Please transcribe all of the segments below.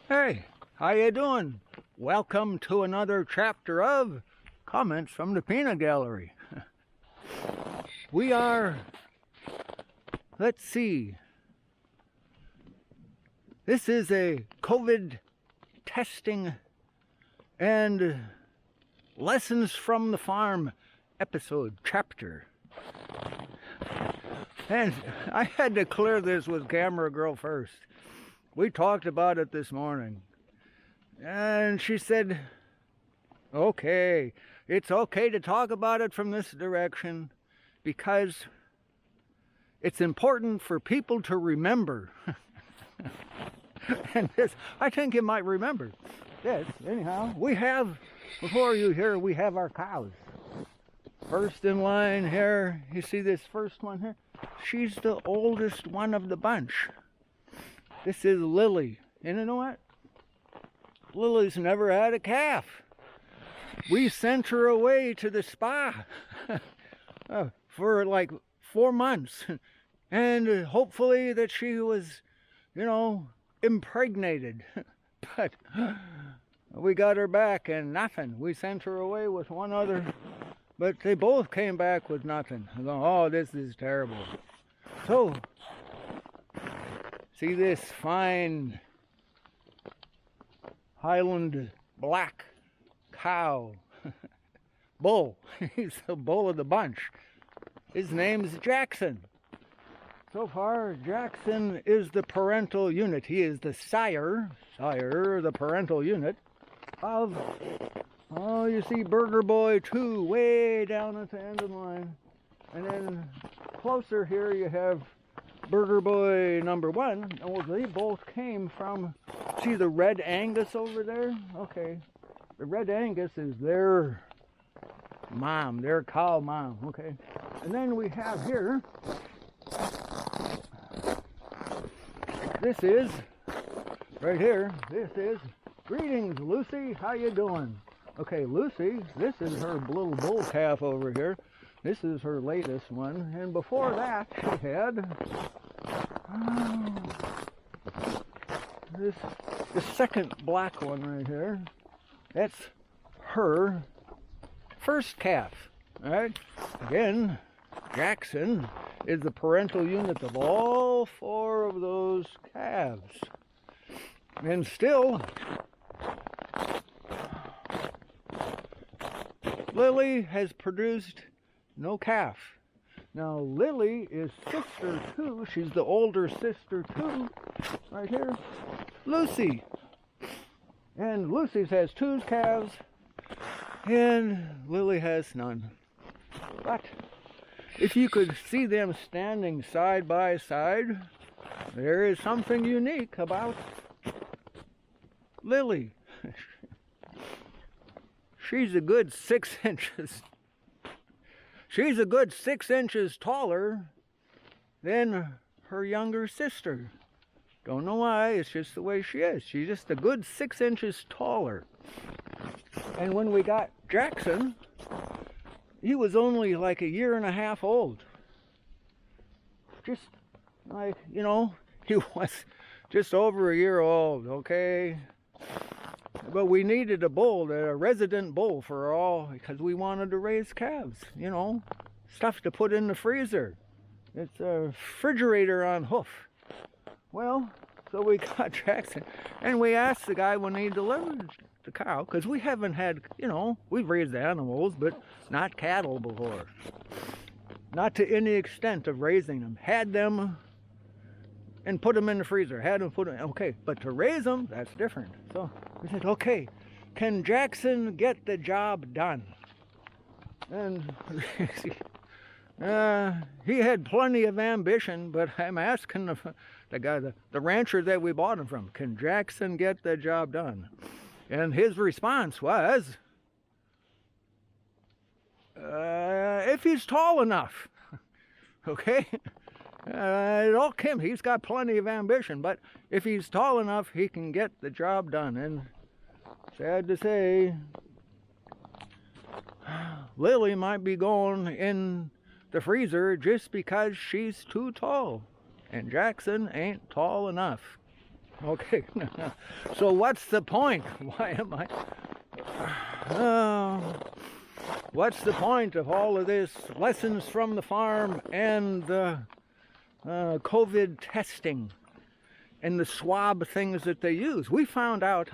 Hey, how you doing? Welcome to another chapter of Comments from the Peanut Gallery. We are, let's see, this is a COVID testing and lessons from the farm episode chapter. And I had to clear this with Camera Girl first. We talked about it this morning. And she said, okay, it's okay to talk about it from this direction because it's important for people to remember. And this, I think you might remember this. Anyhow, we have, before you here, we have our cows. First in line here, you see this first one here? She's the oldest one of the bunch. This is Lily. And you know what? Lily's never had a calf. We sent her away to the spa for like 4 months. And hopefully that she was, impregnated. But we got her back and nothing. We sent her away with one other. But they both came back with nothing. I go, oh, this is terrible. So, see this fine Highland black cow, bull. He's the bull of the bunch. His name's Jackson. So far, Jackson is the parental unit. He is the sire, the parental unit of, oh, you see Burger Boy 2 way down at the end of the line. And then closer here you have Burger Boy number 1. Oh, they both came from, see the Red Angus over there? Okay. The Red Angus is their mom, their cow mom, okay. And then we have here, this is, right here, this is, greetings Lucy, how you doing? Okay, Lucy, this is her little bull calf over here. This is her latest one. And before that, she had the second black one right here. That's her first calf. All right. Again, Jackson is the parental unit of all 4 of those calves. And still, Lily has produced no calf. Now Lily is sister to, she's the older sister to, right here, Lucy. And Lucy's has 2 calves, and Lily has none. But if you could see them standing side by side, there is something unique about Lily. She's a good 6 inches. She's a good 6 inches taller than her younger sister. Don't know why, it's just the way she is. She's just a good 6 inches taller. And when we got Jackson, he was only like a 1.5 years old. Just like, he was just over a year old, okay? But we needed a bull, a resident bull for all, because we wanted to raise calves, stuff to put in the freezer. It's a refrigerator on hoof. Well, so we got Jackson, and we asked the guy when he delivered the cow, because we haven't had, we've raised animals, but not cattle before. Not to any extent of raising them. Had them and put them in the freezer. Had them put them, okay, but to raise them, that's different. So we said, okay, can Jackson get the job done? And he had plenty of ambition, but I'm asking the guy, the rancher that we bought him from, can Jackson get the job done? And his response was, if he's tall enough, okay? He's got plenty of ambition, but if he's tall enough, he can get the job done. And sad to say, Lily might be going in the freezer just because she's too tall. And Jackson ain't tall enough. Okay. So what's the point? Why am I... what's the point of all of this lessons from the farm and the COVID testing and the swab things that they use? I found out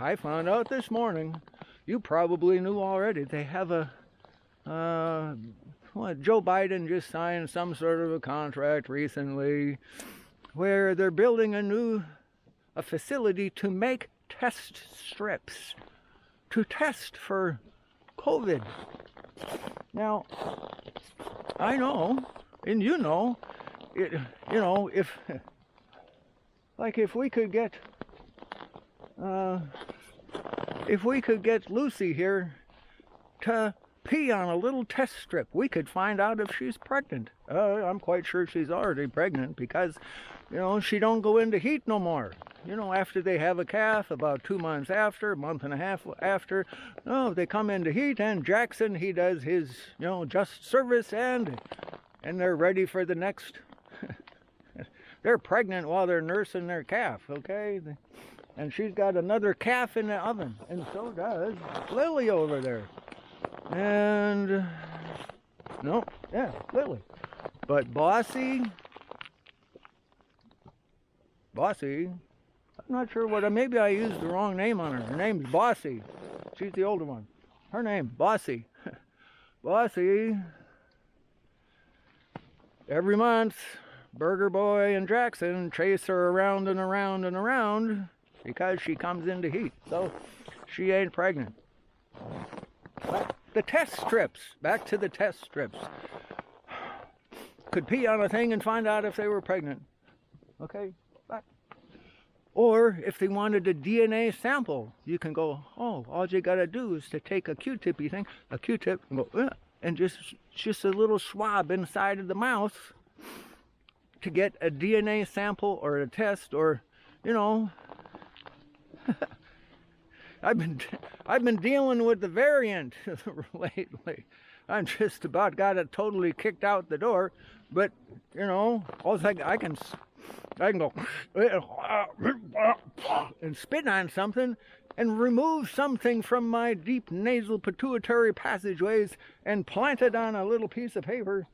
this morning, you probably knew already, they have a, Joe Biden just signed some sort of a contract recently where they're building a facility to make test strips to test for COVID. Now, I know, and you know, if we could get Lucy here to pee on a little test strip, we could find out if she's pregnant. I'm quite sure she's already pregnant because, she don't go into heat no more. After they have a calf, about 2 months after, a month and a half after, they come into heat, and Jackson, he does his, just service, and they're ready for the next. They're pregnant while they're nursing their calf, okay? And she's got another calf in the oven, and so does Lily over there. And, Lily. But Bossy, I'm not sure maybe I used the wrong name on her. Her name's Bossy. She's the older one. Her name, Bossy. Bossy, every month, Burger Boy and Jackson chase her around and around and around because she comes into heat. So, she ain't pregnant. But the test strips, back to the test strips. Could pee on a thing and find out if they were pregnant. Okay? Or if they wanted a DNA sample, you can go, all you gotta do is to take a Q-tip and go, and just a little swab inside of the mouth to get a DNA sample or a test, or, I've been dealing with the variant lately. I'm just about got it totally kicked out the door, but all I can go and spit on something and remove something from my deep nasal pituitary passageways and plant it on a little piece of paper,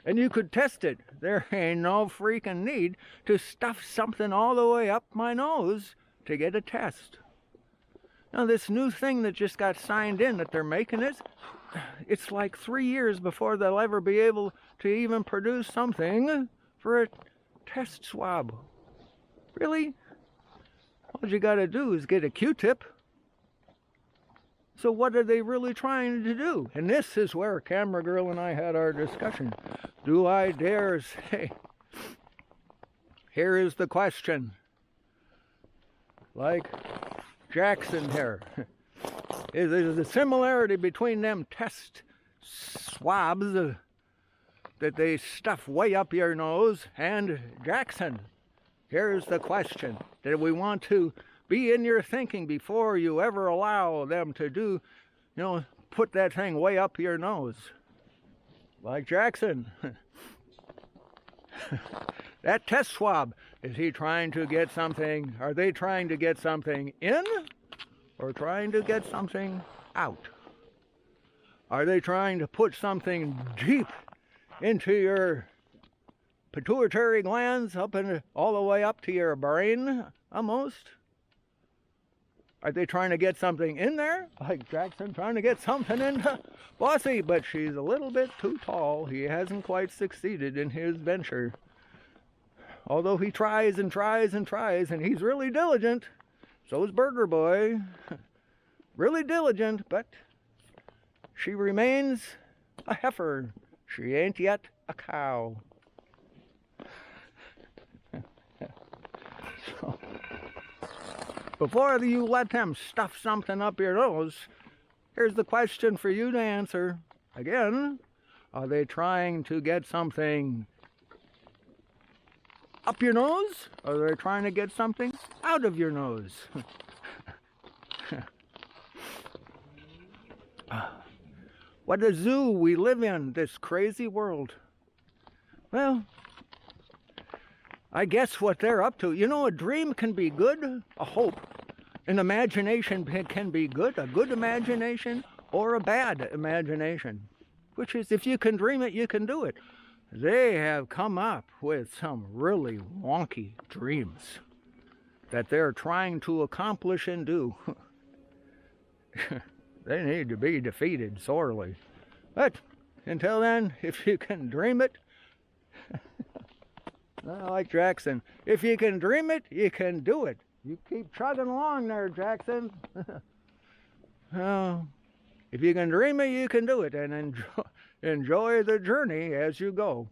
and you could test it. There ain't no freaking need to stuff something all the way up my nose to get a test. Now, this new thing that just got signed in that they're making it's like 3 years before they'll ever be able to even produce something for a test swab. Really? All you gotta do is get a Q-tip. So what are they really trying to do? And this is where Camera Girl and I had our discussion. Do I dare say? Here is the question. Like Jackson here. Is there a similarity between them test swabs that they stuff way up your nose and Jackson? Here's the question. Did we want to be in your thinking before you ever allow them to do, put that thing way up your nose? Like Jackson. That test swab, is he trying to get something, are they trying to get something in or trying to get something out? Are they trying to put something deep into your pituitary glands, all the way up to your brain, almost? Are they trying to get something in there? Like Jackson trying to get something into Bossy, but she's a little bit too tall. He hasn't quite succeeded in his venture. Although he tries and tries and tries, and he's really diligent. So is Burger Boy. Really diligent, but she remains a heifer. She ain't yet a cow. So, before you let them stuff something up your nose, here's the question for you to answer. Again, are they trying to get something up your nose, or are they trying to get something out of your nose? What a zoo we live in, this crazy world. Well, I guess what they're up to. You know, a dream can be good, a hope. An imagination can be good, a good imagination, or a bad imagination. Which is, if you can dream it, you can do it. They have come up with some really wonky dreams that they're trying to accomplish and do. They need to be defeated sorely. But until then, if you can dream it, like Jackson, if you can dream it, you can do it. You keep chugging along there, Jackson. If you can dream it, you can do it, and enjoy the journey as you go.